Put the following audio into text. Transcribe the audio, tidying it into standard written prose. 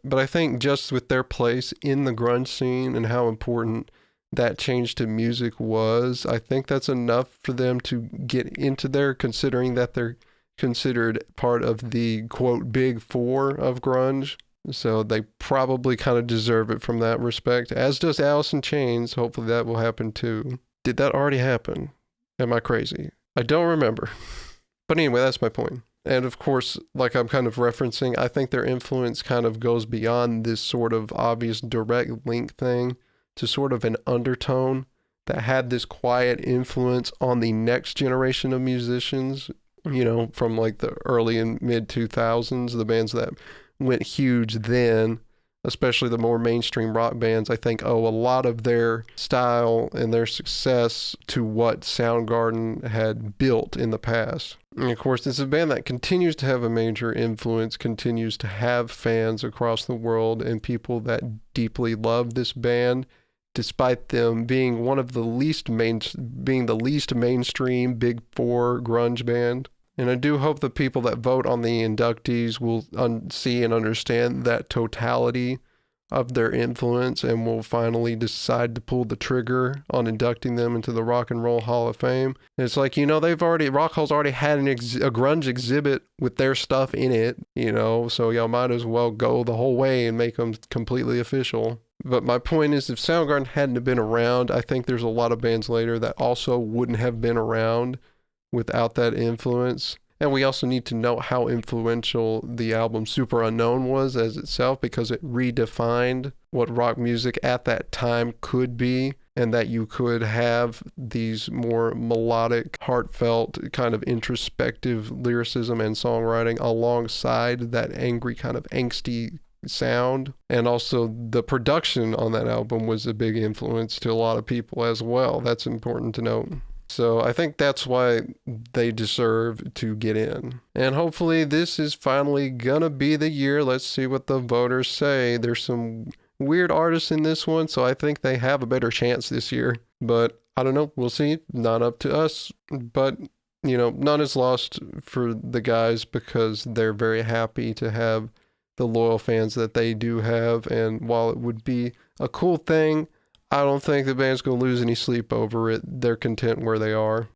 But I think just with their place in the grunge scene and how important that change to music was, I think that's enough for them to get into there, considering that they're considered part of the quote big four of grunge. So they probably kind of deserve it from that respect, as does Alice in Chains. Hopefully that will happen too. Did that already happen? Am I crazy? I don't remember. But anyway, that's my point. And of course, like I'm kind of referencing, I think their influence kind of goes beyond this sort of obvious direct link thing to sort of an undertone that had this quiet influence on the next generation of musicians, you know, from like the early and mid 2000s, the bands that went huge then, especially the more mainstream rock bands, I think owe a lot of their style and their success to what Soundgarden had built in the past. And of course, it's a band that continues to have a major influence, continues to have fans across the world and people that deeply love this band, despite them being one of the least mainstream big four grunge band. And I do hope the people that vote on the inductees will see and understand that totality of their influence and will finally decide to pull the trigger on inducting them into the Rock and Roll Hall of Fame. And it's like, you know, Rock Hall's already had a grunge exhibit with their stuff in it, you know, so y'all might as well go the whole way and make them completely official. But my point is, if Soundgarden hadn't have been around, I think there's a lot of bands later that also wouldn't have been around without that influence. And we also need to note how influential the album Super Unknown was as itself, because it redefined what rock music at that time could be, and that you could have these more melodic, heartfelt, kind of introspective lyricism and songwriting alongside that angry, kind of angsty sound. And also the production on that album was a big influence to a lot of people as well. That's important to note. So I think that's why they deserve to get in. And hopefully this is finally gonna be the year. Let's see what the voters say. There's some weird artists in this one, so I think they have a better chance this year. But I don't know. We'll see. Not up to us. But, you know, none is lost for the guys because they're very happy to have the loyal fans that they do have. And while it would be a cool thing, I don't think the band's going to lose any sleep over it. They're content where they are.